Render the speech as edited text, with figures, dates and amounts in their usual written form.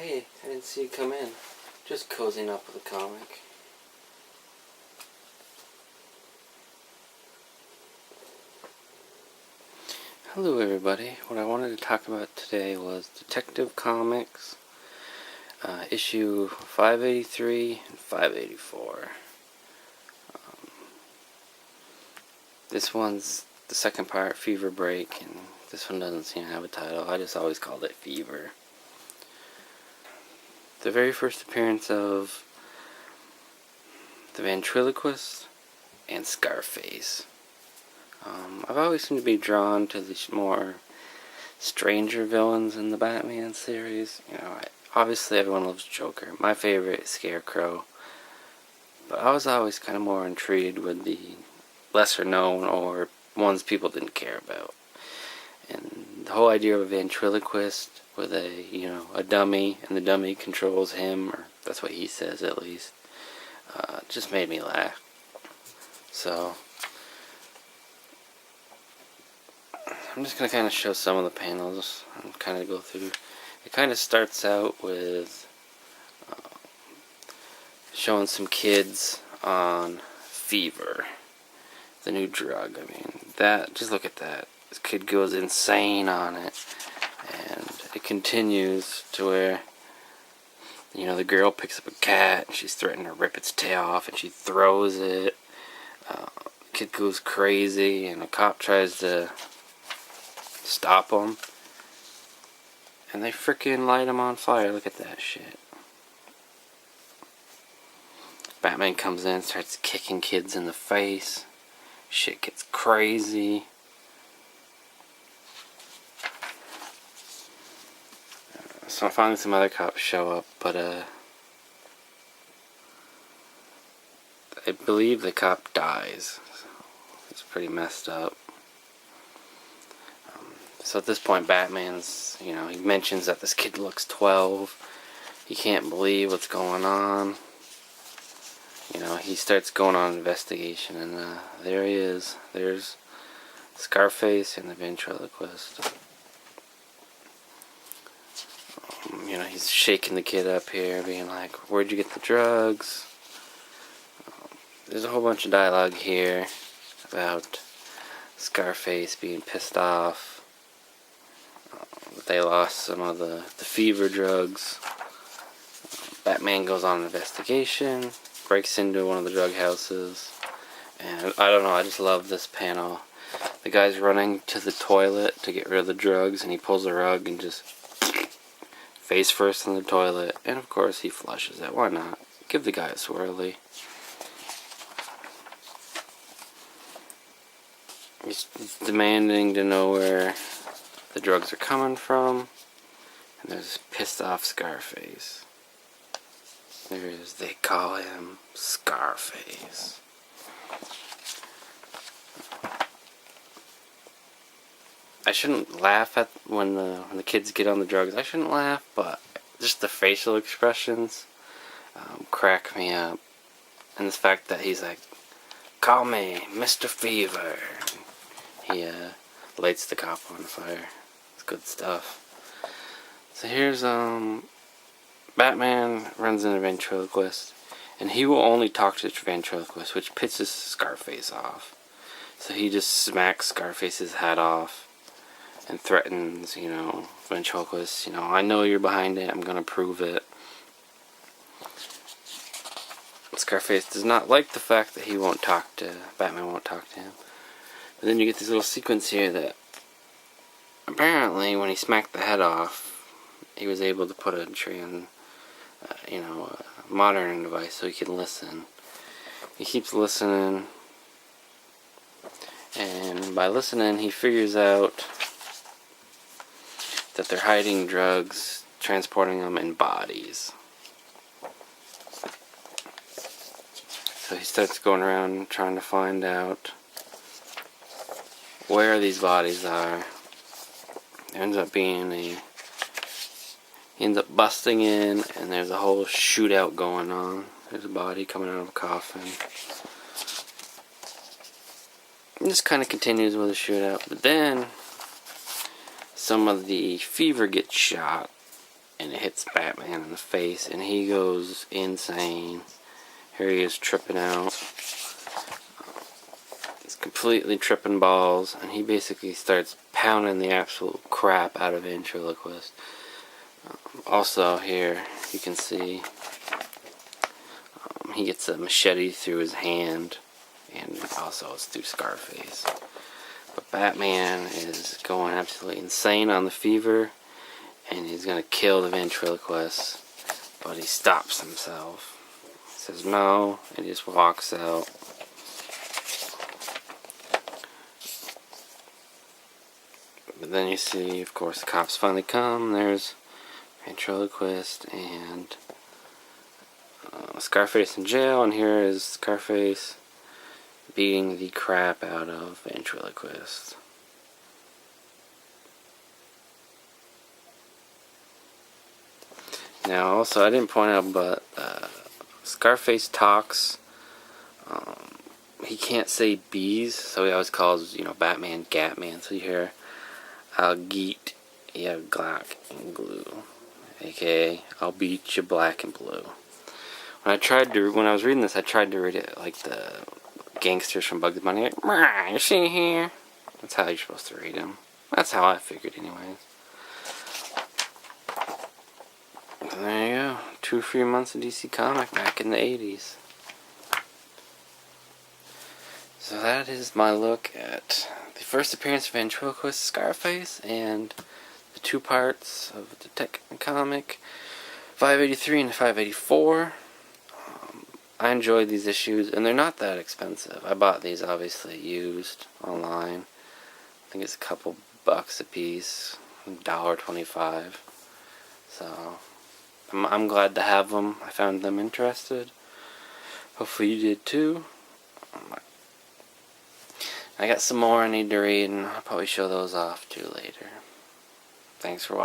hey, I didn't see you come in. Just cozying up with a comic. Hello everybody. What I wanted to talk about today was Detective Comics, issue 583 and 584. This one's the second part, Fever Break, and this one doesn't seem to have a title. I just always called it Fever. The very first appearance of the Ventriloquist and Scarface. I've always seemed to be drawn to the more stranger villains in the Batman series. You know, obviously everyone loves Joker. My favorite is Scarecrow. But I was always kind of more intrigued with the lesser known or ones people didn't care about. And the whole idea of a ventriloquist with a dummy, and the dummy controls him, or that's what he says at least, just made me laugh. So I'm just going to kind of show some of the panels and kind of go through. It kind of starts out with showing some kids on Fever, the new drug. I mean, just look at that. This kid goes insane on it, and it continues to where, the girl picks up a cat, and she's threatening to rip its tail off, and she throws it. The kid goes crazy, and a cop tries to stop him, and they freaking light him on fire. Look at that shit. Batman comes in, starts kicking kids in the face. Shit gets crazy. So finally some other cops show up, but I believe the cop dies. So it's pretty messed up. So at this point, Batman's, he mentions that this kid looks 12. He can't believe what's going on. He starts going on an investigation, and there he is. There's Scarface and the ventriloquist. He's shaking the kid up here, being like, "Where'd you get the drugs?" There's a whole bunch of dialogue here about Scarface being pissed off. They lost some of the fever drugs. Batman goes on an investigation, breaks into one of the drug houses, and I don't know, I just love this panel. The guy's running to the toilet to get rid of the drugs, and he pulls the rug and just face first in the toilet, and of course he flushes it. Why not? Give the guy a swirly. He's demanding to know where the drugs are coming from, and there's this pissed off Scarface. There he is. They call him Scarface. I shouldn't laugh at when the kids get on the drugs. I shouldn't laugh, but just the facial expressions crack me up, and the fact that he's like, "Call me Mr. Fever." He lights the cop on fire. It's good stuff. So here's Batman runs into Ventriloquist, and he will only talk to the Ventriloquist, which pisses Scarface off. So he just smacks Scarface's hat off and threatens, Ventriloquist, "I know you're behind it, I'm gonna prove it." Scarface does not like the fact that Batman won't talk to him. But then you get this little sequence here that apparently when he smacked the head off, he was able to put a monitoring device so he can listen. He keeps listening, and by listening he figures out that they're hiding drugs, transporting them in bodies. So he starts going around trying to find out where these bodies are. There ends up being he ends up busting in, and there's a whole shootout going on. There's a body coming out of a coffin. And this kind of continues with the shootout, but then some of the fever gets shot, and it hits Batman in the face, and he goes insane. Here he is tripping out. He's completely tripping balls, and he basically starts pounding the absolute crap out of Ventriloquist. Also here, you can see he gets a machete through his hand, and also it's through Scarface. But Batman is going absolutely insane on the fever, and he's going to kill the Ventriloquist, but he stops himself. He says no, and he just walks out. But then you see, of course, the cops finally come. There's Ventriloquist and Scarface in jail, and here is Scarface beating the crap out of Ventriloquist. Now, also, I didn't point out, but Scarface talks. He can't say bees, so he always calls, Batman Gatman. So you hear, I'll geet ya black and glue, aka I'll beat you black and blue. When I was reading this, I tried to read it like the gangsters from Bugs Bunny. Like, you see here? That's how you're supposed to read them. That's how I figured, anyways. So there you go. 2 free months of DC Comic back in the 80s. So that is my look at the first appearance of Ventriloquist Scarface and the 2 parts of the Tech comic, 583 and 584. I enjoyed these issues, and they're not that expensive. I bought these obviously used online. I think it's a couple bucks a piece, $1.25. So I'm glad to have them. I found them interested. Hopefully you did too. I got some more I need to read, and I'll probably show those off too later. Thanks for watching.